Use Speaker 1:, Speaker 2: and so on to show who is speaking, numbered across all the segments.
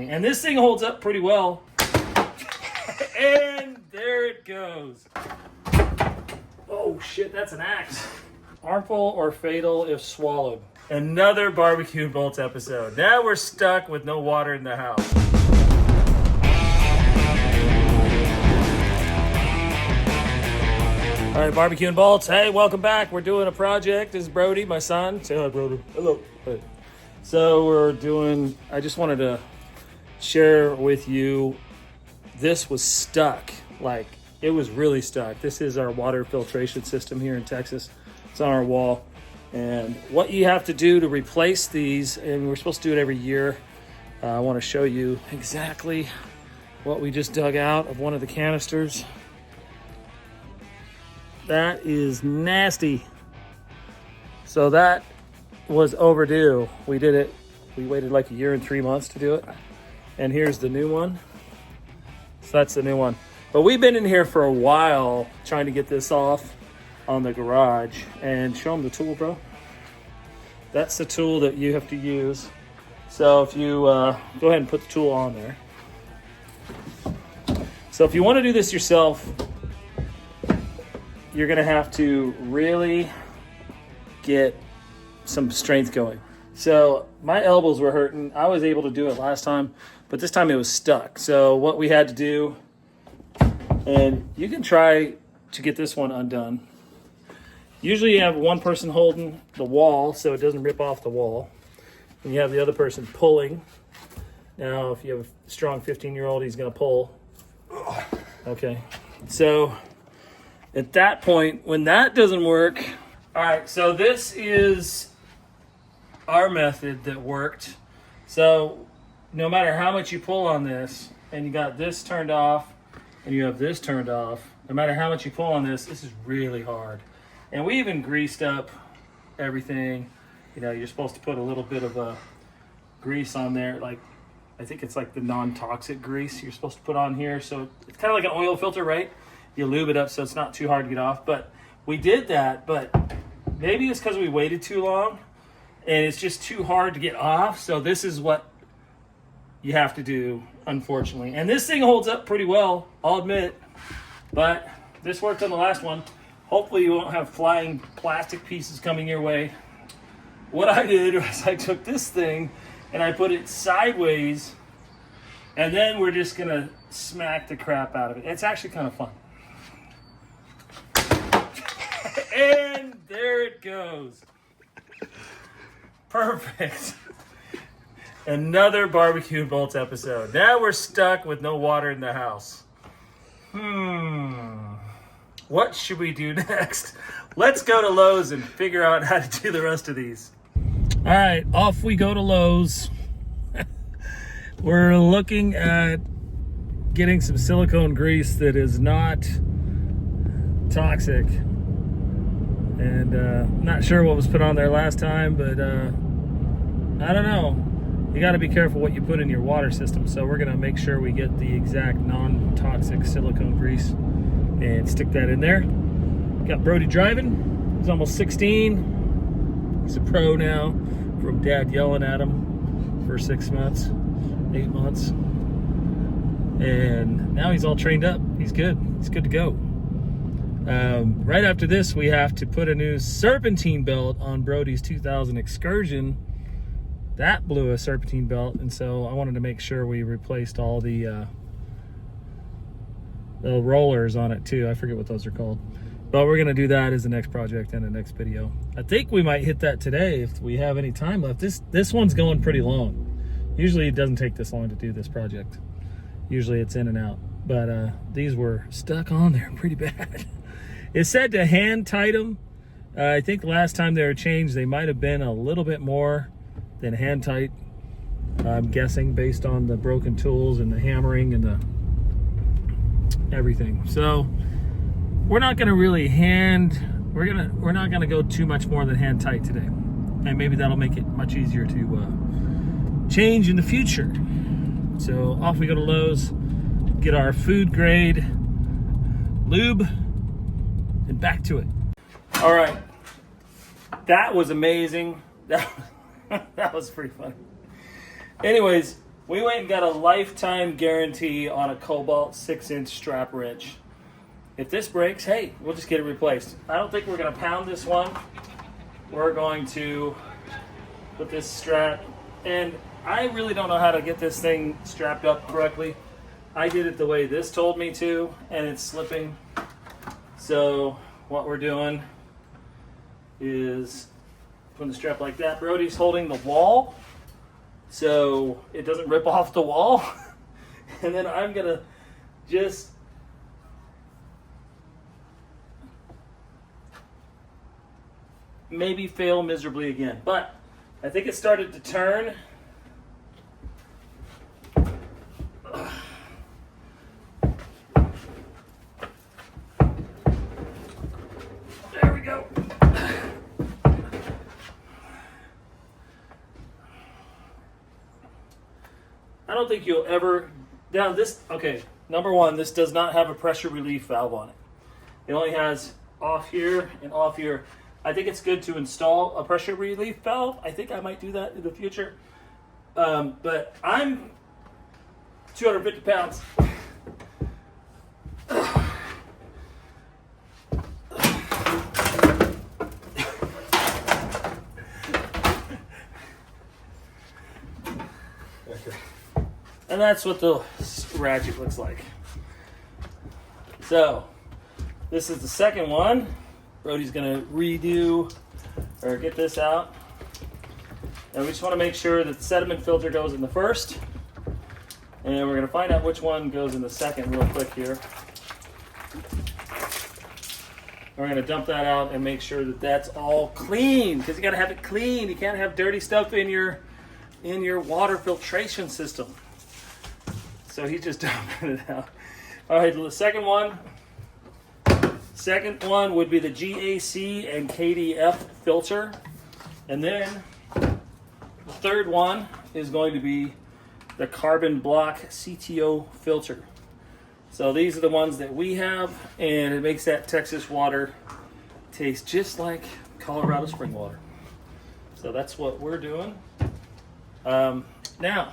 Speaker 1: And this thing holds up pretty well. And there it goes. Oh shit, that's an axe. Harmful or fatal if swallowed. Another BBQ Bolts episode. Now we're stuck with no water in the house. All right, BBQ and Bolts. Hey, welcome back. We're doing a project. This is Brodie, my son. Say hi, Brodie. Hello. Hey. So I just wanted to share with you, this was stuck. Like, it was really stuck. This is our water filtration system here in Texas. It's on our wall. And what you have to do to replace these, and we're supposed to do it every year. I want to show you exactly what we just dug out of one of the canisters. That is nasty. So that was overdue. We did it. We waited like 1 year and 3 months to do it. And here's the new one. So that's the new one. But we've been in here for a while trying to get this off on the garage. And show them the tool, bro. That's the tool that you have to use. So if you go ahead and put the tool on there. So if you want to do this yourself, you're going to have to really get some strength going. So my elbows were hurting. I was able to do it last time, but this time it was stuck. So what we had to do, and you can try to get this one undone. Usually you have one person holding the wall so it doesn't rip off the wall. And you have the other person pulling. Now, if you have a strong 15-year-old, he's going to pull. Okay. So at that point, when that doesn't work, all right, so this is our method that worked. So no matter how much you pull on this, and you got this turned off, and you have this turned off, no matter how much you pull on this, this is really hard. And we even greased up everything. You know, you're supposed to put a little bit of a grease on there. Like, I think it's like the non-toxic grease you're supposed to put on here. So it's kind of like an oil filter, right? You lube it up so it's not too hard to get off. But we did that, but maybe it's because we waited too long and it's just too hard to get off. So this is what you have to do, unfortunately. And this thing holds up pretty well, I'll admit. But this worked on the last one. Hopefully you won't have flying plastic pieces coming your way. What I did was I took this thing and I put it sideways, and then we're just gonna smack the crap out of it. It's actually kind of fun. And there it goes. Perfect. Another BBQ Bolts episode. Now we're stuck with no water in the house. What should we do next? Let's go to Lowe's and figure out how to do the rest of these. All right, off we go to Lowe's. We're looking at getting some silicone grease that is not toxic. And I'm not sure what was put on there last time, but I don't know. You got to be careful what you put in your water system. So we're going to make sure we get the exact non-toxic silicone grease and stick that in there. Got Brodie driving. He's almost 16. He's a pro now from dad yelling at him for 6 months, 8 months. And now he's all trained up. He's good. He's good to go. Right after this, we have to put a new serpentine belt on Brodie's 2000 Excursion. That blew a serpentine belt, and so I wanted to make sure we replaced all the rollers on it too. I forget what those are called. But we're gonna do that as the next project in the next video. I think we might hit that today if we have any time left. This one's going pretty long. Usually it doesn't take this long to do this project. Usually it's in and out. But these were stuck on there pretty bad. It said to hand tight them. I think last time they were changed, they might have been a little bit more than hand tight. I'm guessing based on the broken tools and the hammering and the everything. So we're not going to really we're not going to go too much more than hand tight today, and maybe that'll make it much easier to change in the future. So off we go to Lowe's, get our food grade lube, and back to it. All right, that was amazing. That was pretty funny. Anyways, We went and got a lifetime guarantee on a Cobalt 6-inch strap wrench. If this breaks, hey, we'll just get it replaced. I don't think we're going to pound this one. We're going to put this strap, and I really don't know how to get this thing strapped up correctly. I did it the way this told me to, and it's slipping. So what we're doing is putting the strap like that. Brodie's holding the wall so it doesn't rip off the wall. And then I'm gonna just maybe fail miserably again. But I think it started to turn. There we go. I don't think you'll ever, now this, okay, number one, this does not have a pressure relief valve on it. It only has off here and off here. I think it's good to install a pressure relief valve. I think I might do that in the future. But I'm 250 pounds. And that's what the ratchet looks like. So, this is the second one. Brodie's gonna redo or get this out. And we just wanna make sure that the sediment filter goes in the first. And we're gonna find out which one goes in the second real quick here. We're gonna dump that out and make sure that that's all clean, because you gotta have it clean. You can't have dirty stuff in your water filtration system. So he's just dumping it out. All right, the second one would be the 𝐬𝐶 and filter. And then the third one is going to be the carbon block CTO filter. So these are the ones that we have, and it makes that Texas water taste just like Colorado spring water. So that's what we're doing. Now,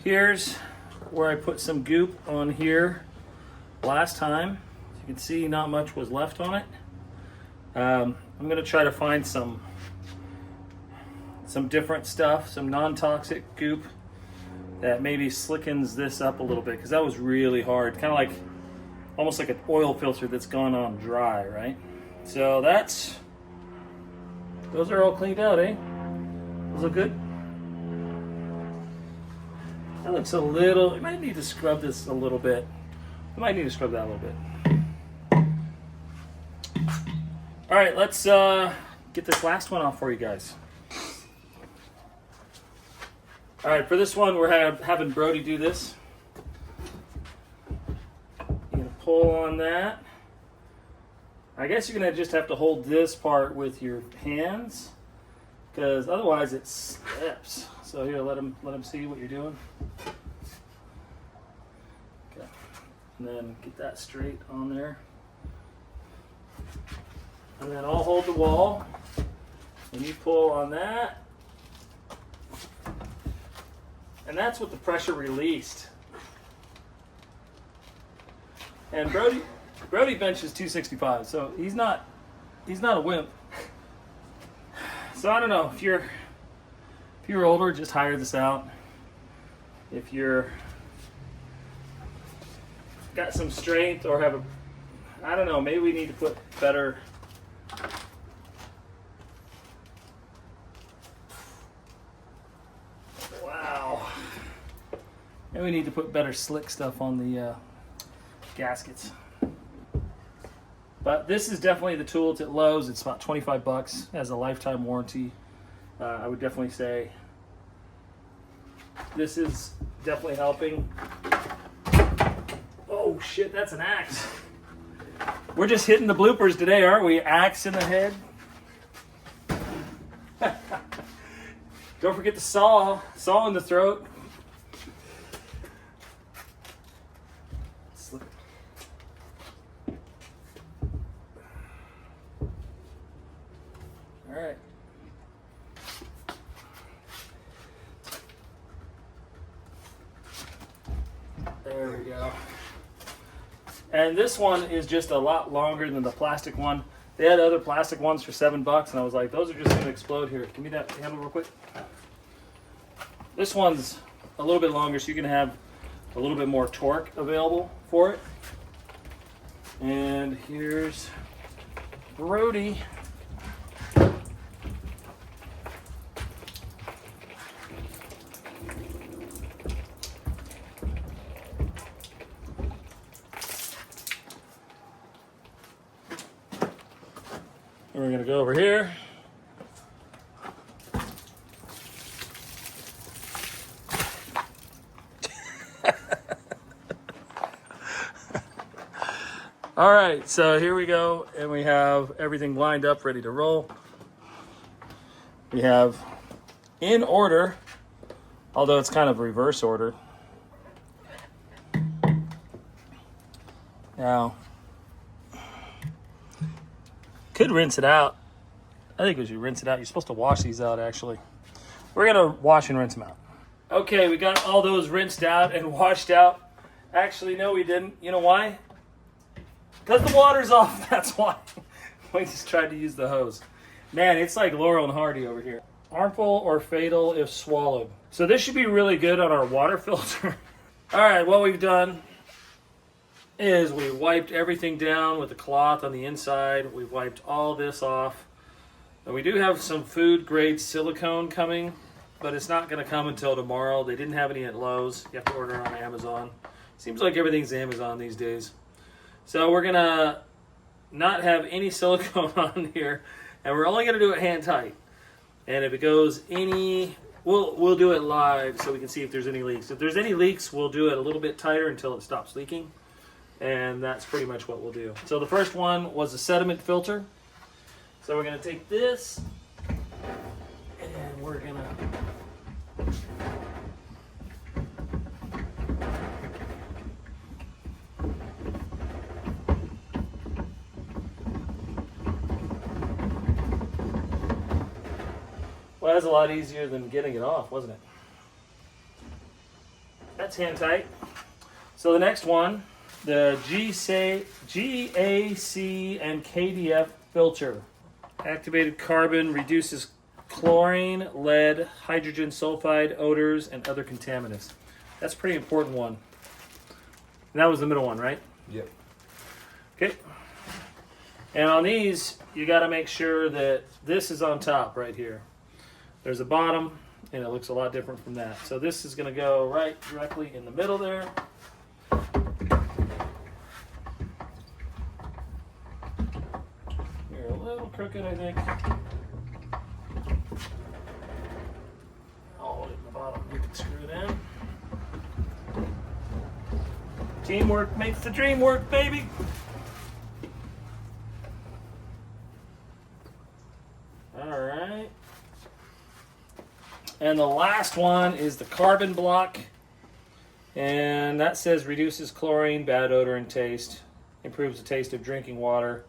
Speaker 1: here's where I put some goop on here last time. As you can see, not much was left on it. I'm gonna try to find some different stuff, some non-toxic goop that maybe slickens this up a little bit, because that was really hard. Kind of like, almost like an oil filter that's gone on dry, right? So those are all cleaned out, eh? Those look good? That looks a little, we might need to scrub this a little bit. We might need to scrub that a little bit. All right, let's get this last one off for you guys. All right, for this one, we're having Brodie do this. You're gonna pull on that. I guess you're gonna just have to hold this part with your hands, because otherwise it slips. So here, let him see what you're doing. Okay, and then get that straight on there. And then I'll hold the wall, and you pull on that. And that's what the pressure released. And Brodie benches 265, so he's not a wimp. So I don't know, if you're older, just hire this out. If you're got some strength or have I don't know, maybe we need to put better. Wow. Maybe we need to put better slick stuff on the gaskets. But this is definitely the tool. It's at Lowe's. It's about 25 bucks. It has a lifetime warranty. I would definitely say this is definitely helping. Oh shit, that's an axe. We're just hitting the bloopers today, aren't we? Axe in the head. Don't forget the saw in the throat. All right. There we go. And this one is just a lot longer than the plastic one. They had other plastic ones for $7, and I was like, those are just going to explode here. Give me that handle real quick. This one's a little bit longer, so you can have a little bit more torque available for it. And here's Brodie. And we're going to go over here. All right, so here we go, and we have everything lined up, ready to roll. We have in order, although it's kind of reverse order. Now, could rinse it out. I think we should rinse it out. You're supposed to wash these out, actually. We're gonna wash and rinse them out. Okay, we got all those rinsed out and washed out. Actually, no, we didn't. You know why? Because the water's off, that's why. We just tried to use the hose. Man, it's like Laurel and Hardy over here. Harmful or fatal if swallowed. So this should be really good on our water filter. All right, what we've done is we wiped everything down with the cloth on the inside. We've wiped all this off. And we do have some food grade silicone coming, but it's not gonna come until tomorrow. They didn't have any at Lowe's. You have to order it on Amazon. Seems like everything's Amazon these days. So we're gonna not have any silicone on here, and we're only gonna do it hand tight. And if it goes any, we'll do it live so we can see if there's any leaks. If there's any leaks, we'll do it a little bit tighter until it stops leaking. And that's pretty much what we'll do. So the first one was a sediment filter. So we're gonna take this, and we're gonna well, that's a lot easier than getting it off, wasn't it? That's hand tight. So the next one, the 𝐃𝐨𝐧'𝐭 and KDF filter. Activated carbon reduces chlorine, lead, hydrogen sulfide, odors, and other contaminants. That's a pretty important one. And that was the middle one, right?
Speaker 2: Yep.
Speaker 1: Okay. And on these, you got to make sure that this is on top right here. There's a bottom, and it looks a lot different from that. So this is going to go right directly in the middle there. You're a little crooked, I think. Hold it in the bottom. You can screw it in. Teamwork makes the dream work, baby. All right. And the last one is the carbon block. And that says reduces chlorine, bad odor, and taste. Improves the taste of drinking water.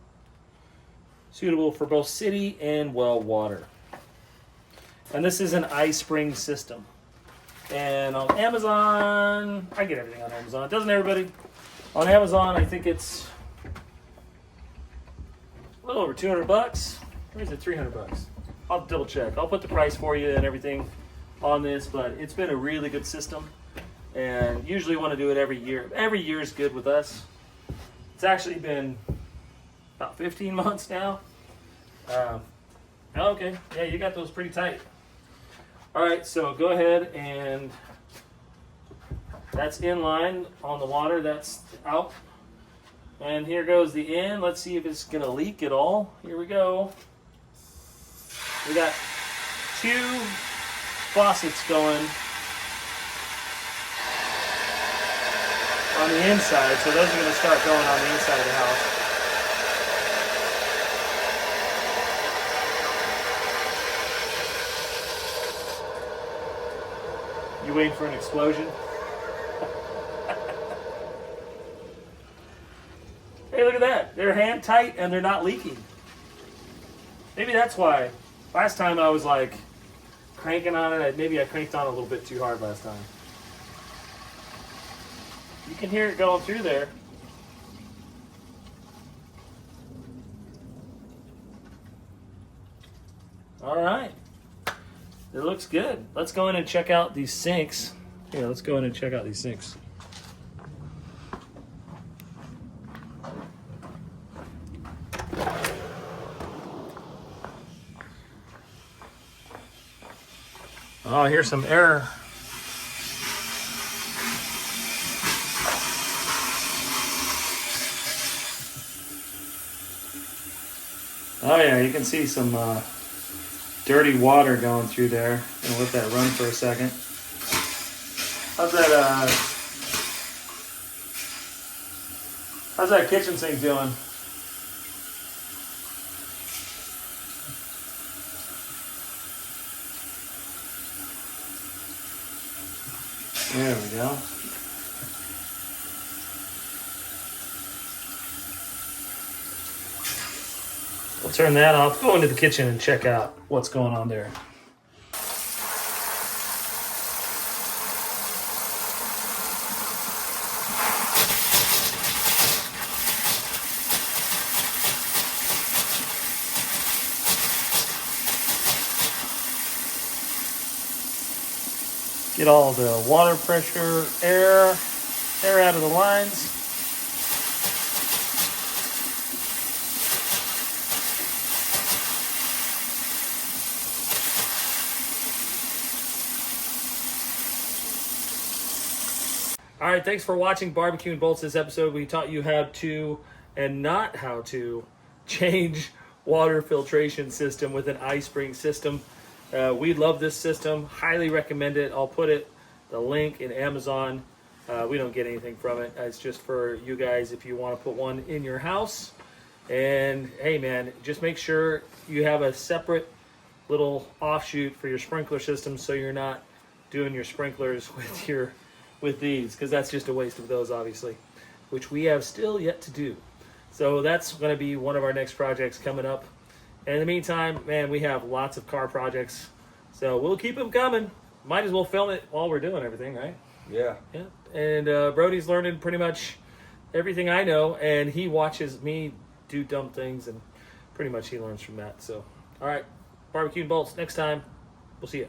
Speaker 1: Suitable for both city and well water. And this is an iSpring system. And on Amazon, I get everything on Amazon. Doesn't everybody? On Amazon, I think it's a little over $200. Or is it $300? I'll double check. I'll put the price for you and everything on this, but it's been a really good system. And usually want to do it every year. Every year is good with us. It's actually been about 15 months now. Okay, yeah, you got those pretty tight. All right, so go ahead and that's in line on the water, that's out. And here goes the in. Let's see if it's gonna leak at all. Here we go. We got two faucets going on the inside, so those are gonna start going on the inside of the house. You waiting for an explosion? Hey, look at that. They're hand tight and they're not leaking. Maybe that's why. Last time I was like cranking on it. Maybe I cranked on a little bit too hard last time. You can hear it going through there. All right. It looks good. Let's go in and check out these sinks. Yeah, let's go in and check out these sinks. Oh, here's some air. Oh yeah, you can see some dirty water going through there. I'm gonna let that run for a second. How's that kitchen sink doing? There we go. We'll turn that off, go into the kitchen and check out what's going on there. Get all the water pressure, air out of the lines. All right, thanks for watching BBQ and Bolts. This episode, we taught you how to, and not how to, change water filtration system with an iSpring system. We love this system, highly recommend it. I'll put the link in Amazon. We don't get anything from it. It's just for you guys if you want to put one in your house. And hey man, just make sure you have a separate little offshoot for your sprinkler system so you're not doing your sprinklers with these, because that's just a waste of those, obviously, which we have still yet to do. So that's going to be one of our next projects coming up. And in the meantime, man, we have lots of car projects, so we'll keep them coming. Might as well film it while we're doing everything, right?
Speaker 2: Yeah.
Speaker 1: Yeah. And Brodie's learning pretty much everything I know, and he watches me do dumb things, and pretty much he learns from that. So, all right, BBQ and Bolts. Next time, we'll see you.